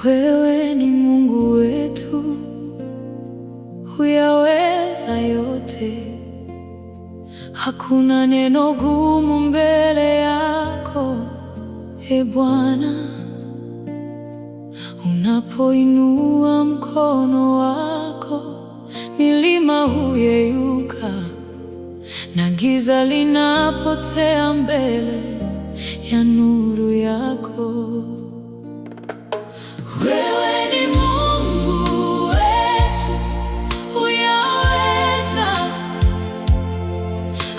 Wewe ni Mungu wetu, huyaweza yote. Hakuna neno gumu mbele yako, e Bwana. Unapoinua mkono wako, milima huyeyuka, na giza linapotea mbele ya nuru yako. Wewe ni Mungu wetu, huyaweza.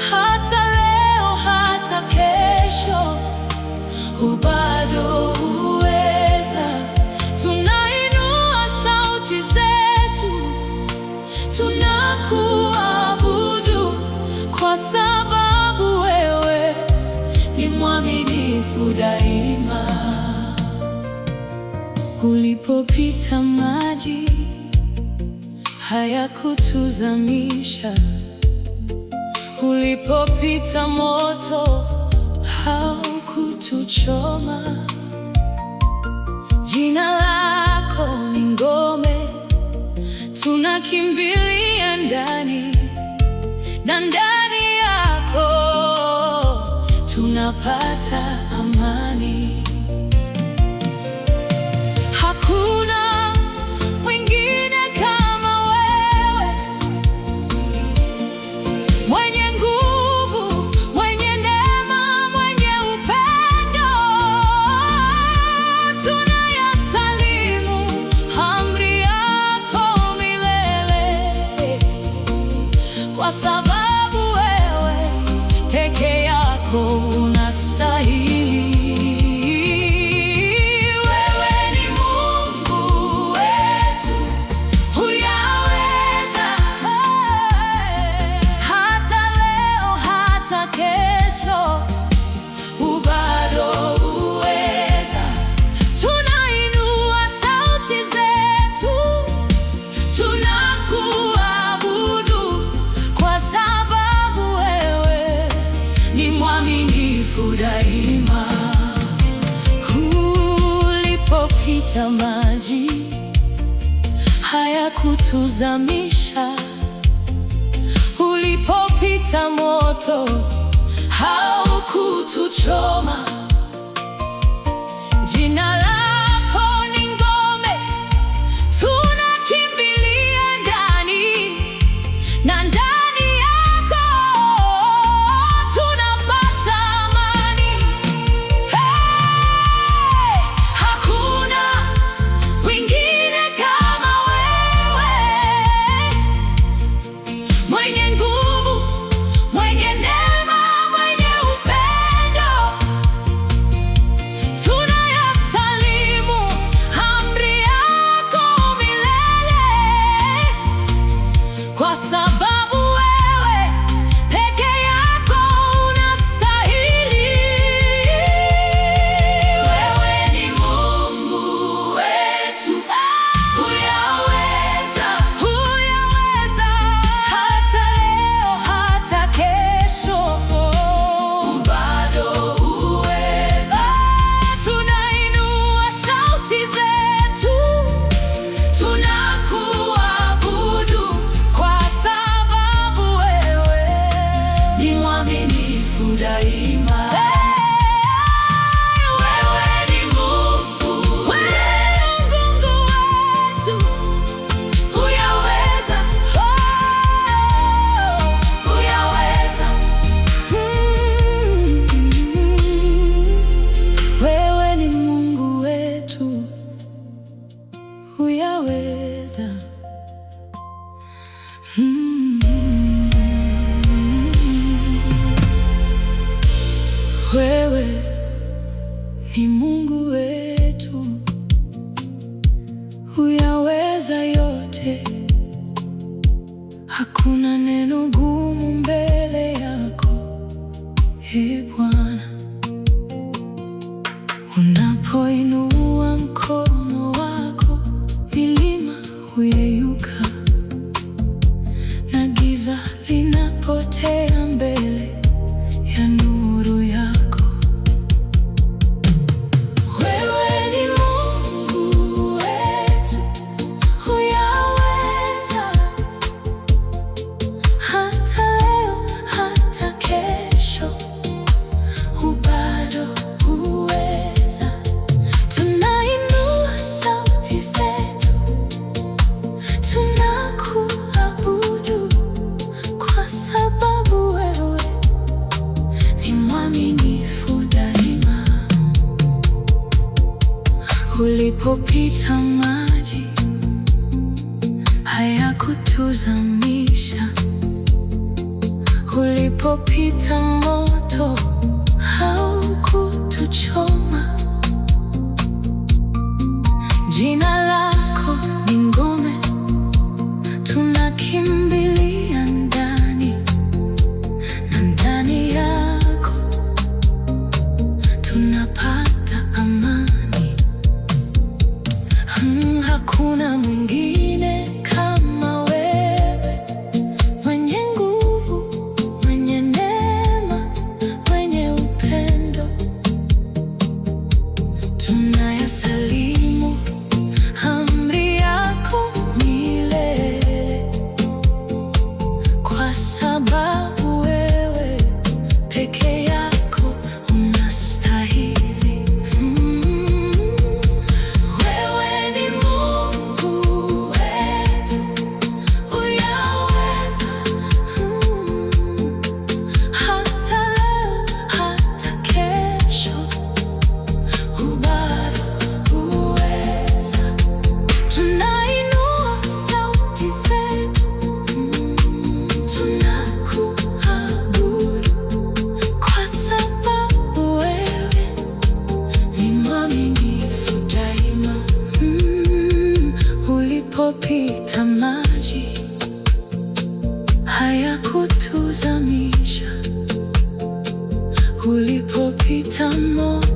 Hata leo, hata kesho, bado huweza. Tunainua sauti zetu, tunakuabudu, kwa sababu wewe ni mwaminifu daima. Ulipopita maji hayakutuzamisha, ulipopita moto haukutuchoma. Jina lako ni ngome, tunakimbilia ndani, na ndani yako tunapata amani. Hakuna mwingine kama wewe, mwenye nguvu, mwenye neema, mwenye upendo. Tunayasalimu amri yako milele, kwa sababu wewe peke yako unastahili. Daima. Ulipopita maji hayakutuzamisha, ulipopita moto haukutuchoma. Jina lako ni ngome, tunakimbilia ndani, na ndani daima. Wewe ni Mungu, Mungu wetu, huyaweza, huyaweza. Wewe ni Mungu wetu, huyaweza. Wewe ni Mungu wetu, huyaweza yote. Hakuna neno gumu mbele yako, e Bwana. Unapoinua mkono wako, milima huyeyuka, na giza linapotea mbele ya nuru yako. Wewe ni Mungu Ulipopita maji hayakutuzamisha, ulipopita moto haukutuchoma. Jina lako ni ngome, tunakimbilia ndani, na ndani yako tunapata amani. Hakuna mwingine kama wewe, mwenye nguvu, mwenye neema, mwenye upendo. Tunayasalimu amri yako milele, kwa sababu wewe peke yako unastahili. Wewe ni Mungu wetu, uyaweza. Hata leo, hata kesho, bado uweza. Tunainua sauti zetu, tunakuabudu, kwa sababu wewe ni mwaminifu daima. Ulipopita maji hayakutuzamisha, ulipopita moto